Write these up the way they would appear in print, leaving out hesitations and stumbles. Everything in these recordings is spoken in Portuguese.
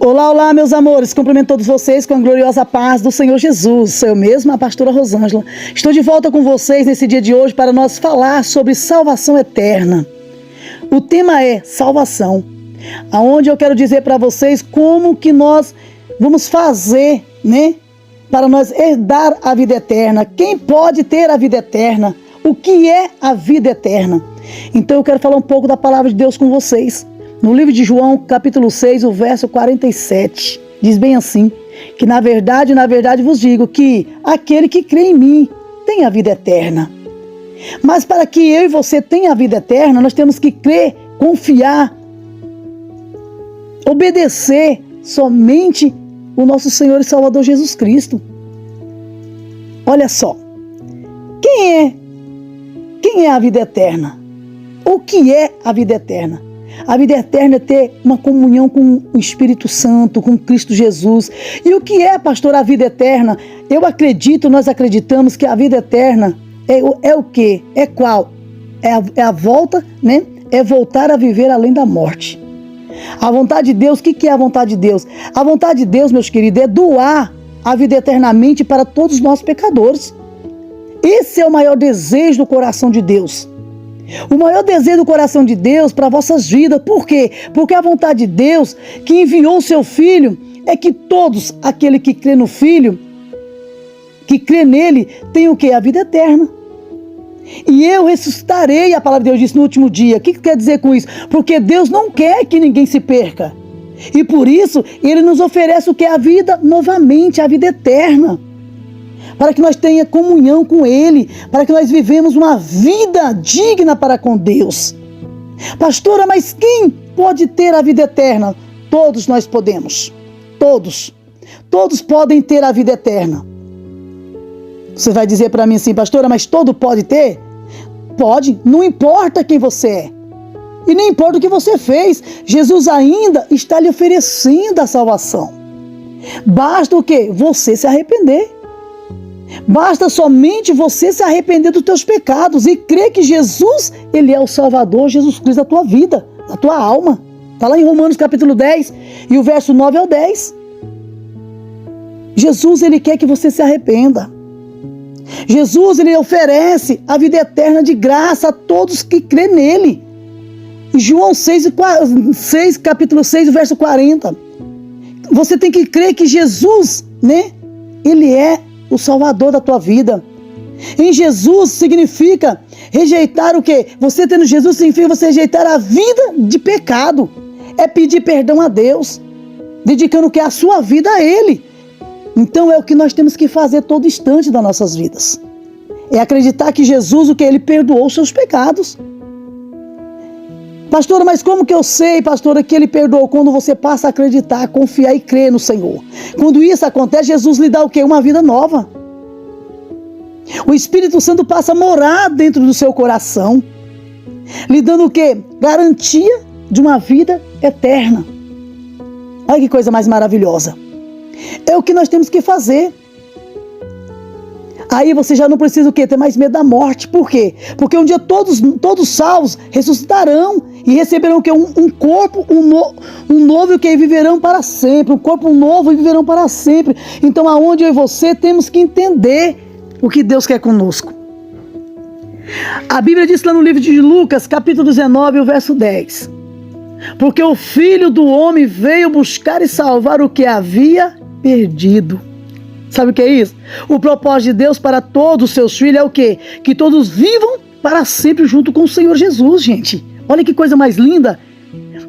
Olá, olá, meus amores, cumprimento todos vocês com a gloriosa paz do Senhor Jesus. Sou eu mesma, a pastora Rosângela. Estou de volta com vocês nesse dia de hoje para nós falar sobre salvação eterna. O tema é salvação, aonde eu quero dizer para vocês como que nós vamos fazer, para nós herdar a vida eterna. Quem pode ter a vida eterna? O que é a vida eterna? Então eu quero falar um pouco da palavra de Deus com vocês. No livro de João, capítulo 6, o verso 47, diz bem assim, que na verdade vos digo que aquele que crê em mim tem a vida eterna. Mas para que eu e você tenha a vida eterna, nós temos que crer, confiar, obedecer somente o nosso Senhor e Salvador Jesus Cristo. Olha só, quem é a vida eterna? O que é a vida eterna? A vida eterna é ter uma comunhão com o Espírito Santo, com Cristo Jesus. E o que é, pastor, a vida eterna? Nós acreditamos que a vida eterna é o quê? É qual? É a volta, É voltar a viver além da morte. A vontade de Deus, o que é a vontade de Deus? A vontade de Deus, meus queridos, é doar a vida eternamente para todos nós pecadores. Esse é o maior desejo do coração de Deus. O maior desejo do coração de Deus para vossas vidas. Por quê? Porque a vontade de Deus, que enviou o seu Filho, é que todos, aquele que crê no Filho, que crê nele, tem o quê? A vida eterna. E eu ressuscitarei, a palavra de Deus diz, no último dia. O que quer dizer com isso? Porque Deus não quer que ninguém se perca. E por isso, Ele nos oferece o que é a vida novamente, a vida eterna. Para que nós tenhamos comunhão com Ele, para que nós vivemos uma vida digna para com Deus. Pastora, mas quem pode ter a vida eterna? Todos nós podemos. Todos. Todos podem ter a vida eterna. Você vai dizer para mim assim, pastora, mas todo pode ter? Pode, não importa quem você é. E nem importa o que você fez. Jesus ainda está lhe oferecendo a salvação. Basta o quê? Você se arrepender. Basta somente você se arrepender dos teus pecados e crer que Jesus, Ele é o Salvador, Jesus Cristo da tua vida, da tua alma. Está lá em Romanos capítulo 10 e o verso 9 ao 10. Jesus, Ele quer que você se arrependa. Jesus, Ele oferece a vida eterna de graça a todos que crê nele. João 6, capítulo 6, verso 40. Você tem que crer que Jesus, Ele é o Salvador da tua vida. Em Jesus significa rejeitar o quê? Você tendo Jesus significa você rejeitar a vida de pecado. É pedir perdão a Deus, dedicando o que? A sua vida a Ele. Então é o que nós temos que fazer todo instante das nossas vidas. É acreditar que Jesus, o que? Ele perdoou os seus pecados. Pastora, mas como que eu sei, pastora, que Ele perdoou? Quando você passa a acreditar, confiar e crer no Senhor. Quando isso acontece, Jesus lhe dá o quê? Uma vida nova. O Espírito Santo passa a morar dentro do seu coração, lhe dando o quê? Garantia de uma vida eterna. Olha que coisa mais maravilhosa. É o que nós temos que fazer. Aí você já não precisa o quê? Ter mais medo da morte. Por quê? Porque um dia todos salvos ressuscitarão e receberão o quê? Um corpo um novo que viverão para sempre. Um corpo novo e viverão para sempre. Então aonde eu e você temos que entender o que Deus quer conosco. A Bíblia diz lá no livro de Lucas, capítulo 19, o verso 10. Porque o Filho do Homem veio buscar e salvar o que havia perdido. Sabe o que é isso? O propósito de Deus para todos os seus filhos é o quê? Que todos vivam para sempre junto com o Senhor Jesus, gente. Olha que coisa mais linda.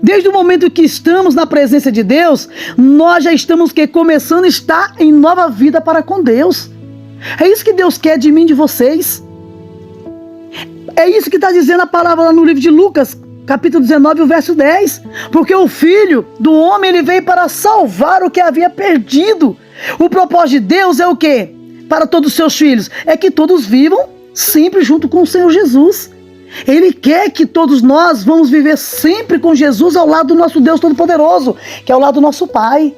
Desde o momento que estamos na presença de Deus, nós já estamos começando a estar em nova vida para com Deus. É isso que Deus quer de mim e de vocês. É isso que está dizendo a palavra lá no livro de Lucas, capítulo 19, o verso 10. Porque o Filho do Homem, Ele veio para salvar o que havia perdido. O propósito de Deus é o quê? Para todos os seus filhos. É que todos vivam sempre junto com o Senhor Jesus. Ele quer que todos nós vamos viver sempre com Jesus ao lado do nosso Deus Todo-Poderoso, que é ao lado do nosso Pai.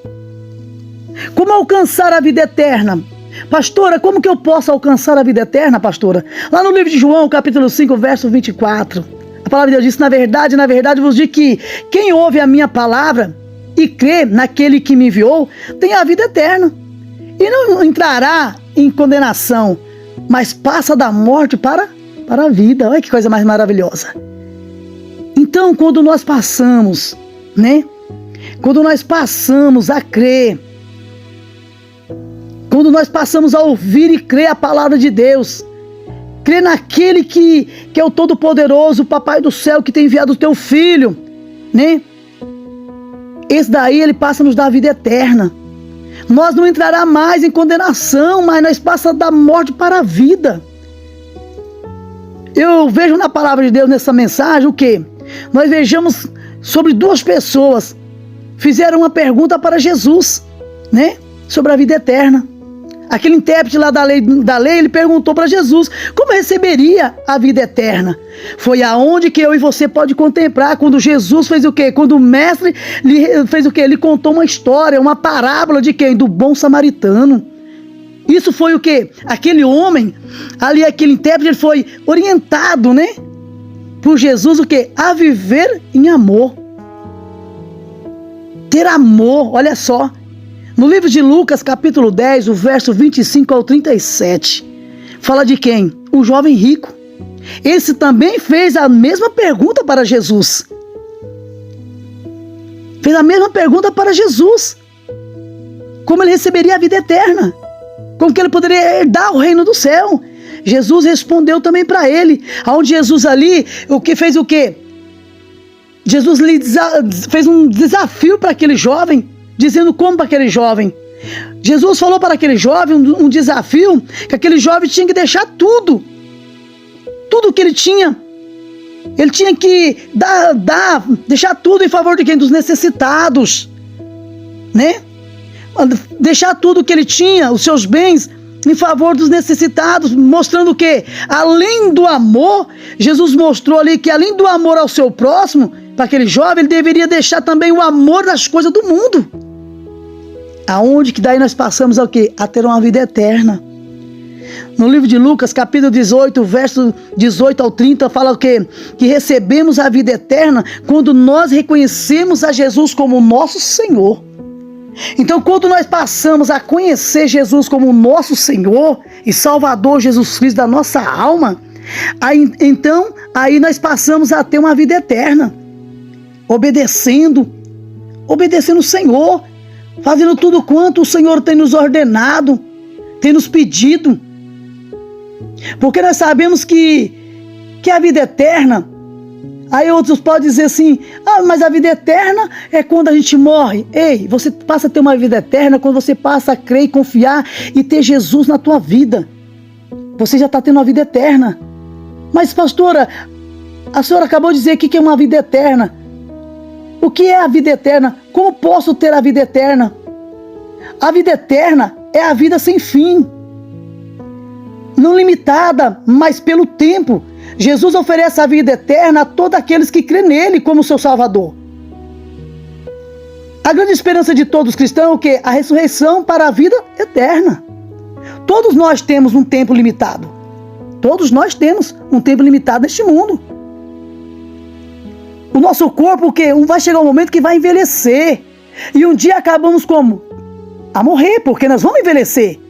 Como alcançar a vida eterna? Pastora, como que eu posso alcançar a vida eterna, pastora? Lá no livro de João, capítulo 5, verso 24. A palavra de Deus diz, na verdade vos digo que quem ouve a minha palavra e crê naquele que me enviou tem a vida eterna, e não entrará em condenação, mas passa da morte para a vida. Olha que coisa mais maravilhosa. Então, quando nós passamos, né? Quando nós passamos a crer, quando nós passamos a ouvir e crer a palavra de Deus, crer naquele que é o Todo-Poderoso, o Papai do Céu, que tem enviado o teu Filho, né? Esse daí, ele passa a nos dar a vida eterna. Nós não entrará mais em condenação, mas nós passamos da morte para a vida. Eu vejo na palavra de Deus, nessa mensagem, o quê? Nós vejamos sobre duas pessoas fizeram uma pergunta para Jesus, né? Sobre a vida eterna. Aquele intérprete lá da lei, ele perguntou para Jesus como receberia a vida eterna. Foi aonde que eu e você pode contemplar quando Jesus fez o quê? Quando o mestre fez o quê? Ele contou uma história, uma parábola de quem? Do bom samaritano. Isso foi o quê? Aquele homem, ali aquele intérprete, ele foi orientado, né? Por Jesus o quê? A viver em amor. Ter amor, olha só. No livro de Lucas, capítulo 10, o verso 25 ao 37, fala de quem? O jovem rico. Esse também fez a mesma pergunta para Jesus. Fez a mesma pergunta para Jesus. Como ele receberia a vida eterna? Como que ele poderia herdar o reino do céu? Jesus respondeu também para ele. Onde Jesus ali, fez o quê? Jesus fez um desafio para aquele jovem, dizendo como para aquele jovem. Jesus falou para aquele jovem um desafio, que aquele jovem tinha que deixar tudo que ele tinha. Ele tinha que deixar tudo em favor de quem? Dos necessitados, né? Deixar tudo que ele tinha, os seus bens, em favor dos necessitados, mostrando que, além do amor, Jesus mostrou ali que além do amor ao seu próximo, para aquele jovem, ele deveria deixar também o amor das coisas do mundo. Aonde que daí nós passamos ao quê? A ter uma vida eterna. No livro de Lucas, capítulo 18, verso 18 ao 30, fala o quê? Que recebemos a vida eterna quando nós reconhecemos a Jesus como nosso Senhor. Então, quando nós passamos a conhecer Jesus como nosso Senhor e Salvador Jesus Cristo da nossa alma, aí nós passamos a ter uma vida eterna, obedecendo o Senhor, fazendo tudo quanto o Senhor tem nos ordenado, tem nos pedido. Porque nós sabemos que a vida eterna, aí outros podem dizer assim, mas a vida eterna é quando a gente morre. Ei, você passa a ter uma vida eterna quando você passa a crer e confiar e ter Jesus na tua vida. Você já está tendo uma vida eterna. Mas pastora, a senhora acabou de dizer aqui que é uma vida eterna. O que é a vida eterna? Como posso ter a vida eterna? A vida eterna é a vida sem fim, não limitada, mas pelo tempo. Jesus oferece a vida eterna a todos aqueles que crêem nele como seu Salvador. A grande esperança de todos os cristãos é o quê? A ressurreição para a vida eterna. Todos nós temos um tempo limitado. Todos nós temos um tempo limitado neste mundo. O nosso corpo, o quê? Vai chegar um momento que vai envelhecer. E um dia acabamos como? A morrer, porque nós vamos envelhecer.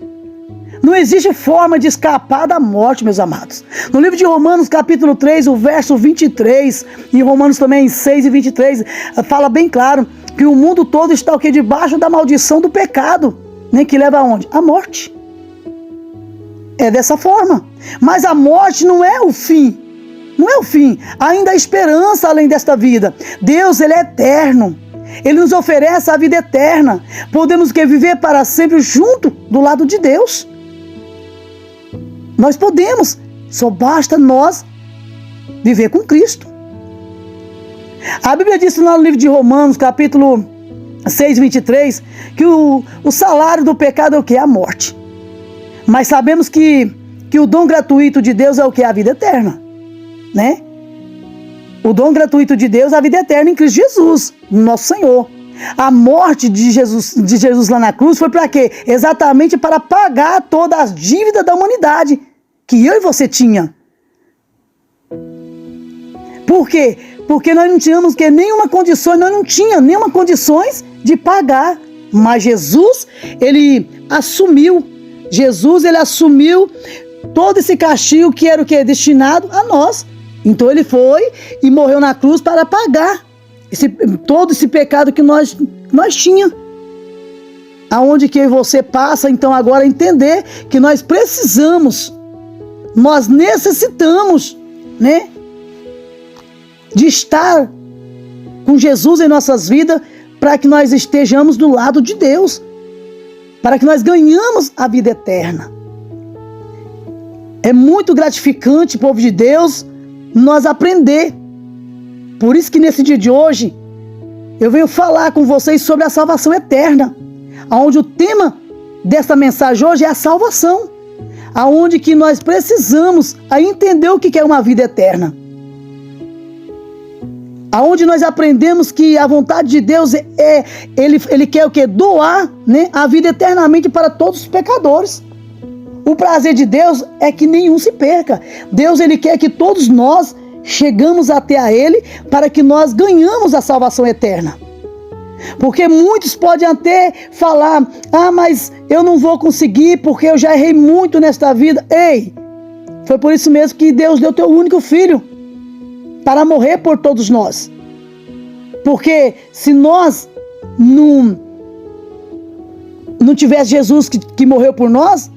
Não existe forma de escapar da morte, meus amados. No livro de Romanos, capítulo 3, o verso 23, e Romanos também 6 e 23, fala bem claro que o mundo todo está o quê? Debaixo da maldição do pecado, né? Que leva aonde? A morte. É dessa forma. Mas a morte não é o fim. Não é o fim. Ainda há esperança além desta vida. Deus, ele é eterno. Ele nos oferece a vida eterna. Podemos viver para sempre junto do lado de Deus. Nós podemos. Só basta nós viver com Cristo. A Bíblia diz lá no livro de Romanos, capítulo 6, 23, que o salário do pecado é o quê? A morte. Mas sabemos que o dom gratuito de Deus é o quê? A vida eterna, né? O dom gratuito de Deus é a vida eterna em Cristo Jesus, nosso Senhor. A morte de Jesus lá na cruz foi para quê? Exatamente para pagar todas as dívidas da humanidade que eu e você tinha. Por quê? porque nós não tínhamos nenhuma condição, nós não tínhamos nenhuma condições de pagar. Mas Jesus, ele assumiu todo esse castigo que era o quê? Destinado a nós. Então ele foi e morreu na cruz para pagar todo esse pecado que nós tínhamos. Aonde que você passa, então, agora a entender que nós precisamos, nós necessitamos, né, de estar com Jesus em nossas vidas, para que nós estejamos do lado de Deus, para que nós ganhamos a vida eterna. É muito gratificante, povo de Deus, nós aprender. Por isso que nesse dia de hoje, eu venho falar com vocês sobre a salvação eterna, onde o tema dessa mensagem hoje é a salvação, aonde que nós precisamos entender o que é uma vida eterna, aonde nós aprendemos que a vontade de Deus ele quer o quê? Doar, né, a vida eternamente para todos os pecadores. O prazer de Deus é que nenhum se perca. Deus, ele quer que todos nós chegamos até a ele para que nós ganhamos a salvação eterna. Porque muitos podem até falar: mas eu não vou conseguir porque eu já errei muito nesta vida. Ei, foi por isso mesmo que Deus deu teu único filho para morrer por todos nós. Porque se nós não tivesse Jesus que morreu por nós,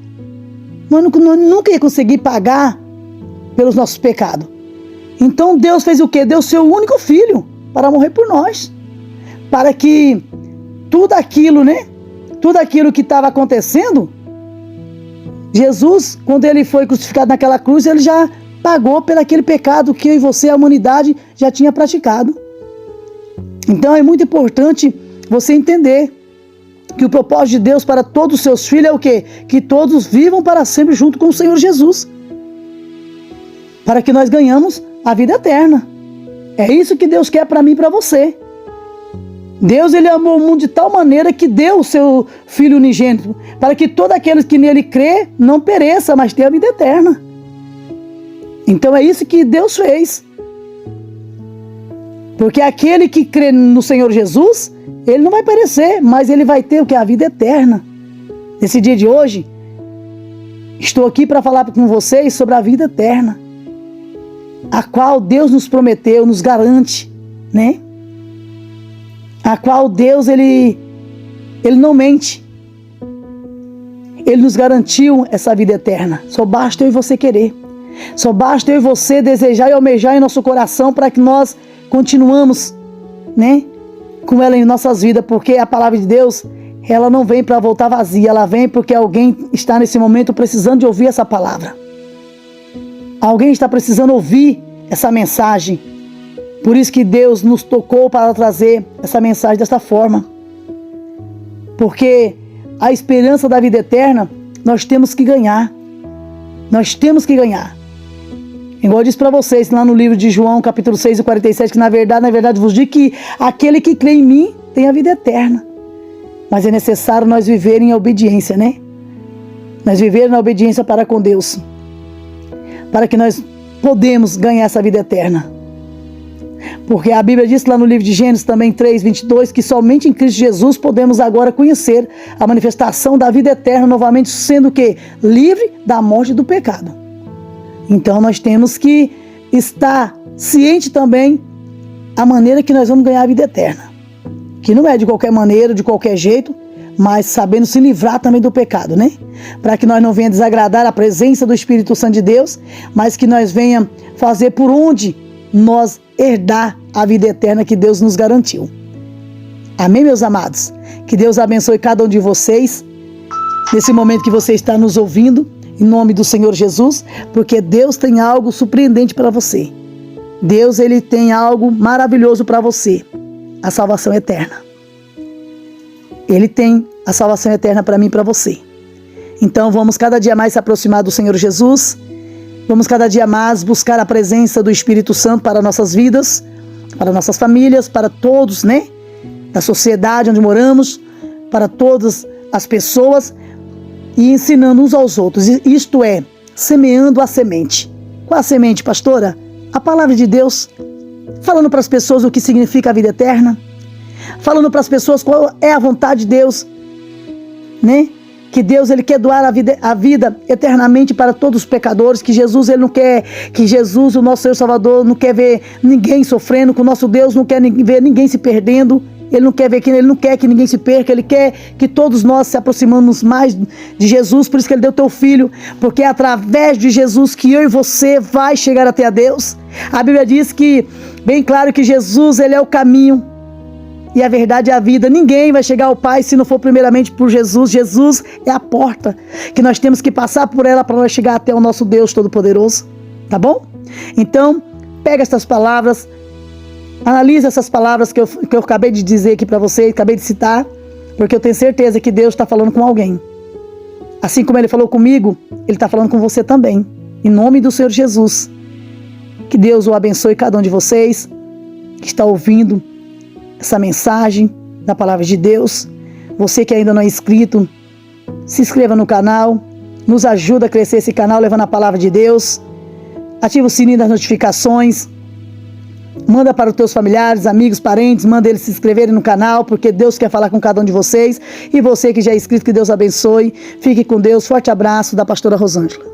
nós nunca ia conseguir pagar pelos nossos pecados. Então Deus fez o quê? Deu seu único filho para morrer por nós. Para que tudo aquilo, né? Tudo aquilo que estava acontecendo, Jesus, quando ele foi crucificado naquela cruz, ele já pagou pelo aquele pecado que eu e você, a humanidade, já tinha praticado. Então é muito importante você entender que o propósito de Deus para todos os seus filhos é o quê? Que todos vivam para sempre junto com o Senhor Jesus, para que nós ganhamos a vida eterna. É isso que Deus quer para mim e para você. Deus, ele amou o mundo de tal maneira que deu o seu Filho unigênito, para que todos aqueles que nele crê não pereça, mas tenha a vida eterna. Então é isso que Deus fez. Porque aquele que crê no Senhor Jesus, ele não vai perecer, mas ele vai ter o que? A vida eterna. Nesse dia de hoje, estou aqui para falar com vocês sobre a vida eterna, a qual Deus nos prometeu, nos garante, né? A qual Deus, ele não mente. Ele nos garantiu essa vida eterna. Só basta eu e você querer. Só basta eu e você desejar e almejar em nosso coração para que nós continuamos, né, com ela em nossas vidas. Porque a palavra de Deus, ela não vem para voltar vazia. Ela vem porque alguém está nesse momento precisando de ouvir essa palavra. Alguém está precisando ouvir essa mensagem. Por isso que Deus nos tocou para trazer essa mensagem desta forma. Porque a esperança da vida eterna, nós temos que ganhar. Nós temos que ganhar. Igual eu disse para vocês lá no livro de João, capítulo 6 e 47, que na verdade vos digo que aquele que crê em mim tem a vida eterna. Mas é necessário nós viverem em obediência, né? Nós vivermos na obediência para com Deus. Para que nós podemos ganhar essa vida eterna. Porque a Bíblia diz lá no livro de Gênesis também 3:22 que somente em Cristo Jesus podemos agora conhecer a manifestação da vida eterna novamente, sendo que livre da morte e do pecado. Então nós temos que estar ciente também a maneira que nós vamos ganhar a vida eterna, que não é de qualquer maneira, de qualquer jeito, mas sabendo se livrar também do pecado, né? Para que nós não venhamos desagradar a presença do Espírito Santo de Deus, mas que nós venhamos fazer por onde nós herdar a vida eterna que Deus nos garantiu. Amém, meus amados? Que Deus abençoe cada um de vocês, nesse momento que você está nos ouvindo, em nome do Senhor Jesus, porque Deus tem algo surpreendente para você. Deus, ele tem algo maravilhoso para você, a salvação eterna. Ele tem a salvação eterna para mim e para você. Então vamos cada dia mais se aproximar do Senhor Jesus. Vamos cada dia mais buscar a presença do Espírito Santo para nossas vidas, para nossas famílias, para todos, né? Da sociedade onde moramos, para todas as pessoas, e ensinando uns aos outros. Isto é, semeando a semente. Qual a semente, pastora? A palavra de Deus. falando para as pessoas o que significa a vida eterna, falando para as pessoas qual é a vontade de Deus, né? Que Deus, Ele quer doar a vida eternamente para todos os pecadores, que Jesus, Ele não quer, que Jesus, o nosso Senhor Salvador, não quer ver ninguém sofrendo, que o nosso Deus não quer ver ninguém se perdendo, Ele não quer que ninguém se perca, Ele quer que todos nós se aproximamos mais de Jesus, por isso que Ele deu teu Filho, porque é através de Jesus que eu e você vai chegar até a Deus. A Bíblia diz que, bem claro, que Jesus, Ele é o caminho, e a verdade é a vida. Ninguém vai chegar ao Pai se não for primeiramente por Jesus. Jesus é a porta que nós temos que passar por ela para nós chegar até o nosso Deus Todo-Poderoso. Tá bom? Então, pega essas palavras, analisa essas palavras que eu acabei de dizer aqui para vocês, acabei de citar, porque eu tenho certeza que Deus está falando com alguém. Assim como Ele falou comigo, Ele está falando com você também. Em nome do Senhor Jesus. Que Deus o abençoe, cada um de vocês que está ouvindo essa mensagem da palavra de Deus. Você que ainda não é inscrito, se inscreva no canal, nos ajuda a crescer esse canal levando a palavra de Deus. Ativa o sininho das notificações, manda para os teus familiares, amigos, parentes, manda eles se inscreverem no canal, porque Deus quer falar com cada um de vocês. E você que já é inscrito, que Deus abençoe. Fique com Deus. Forte abraço da pastora Rosângela.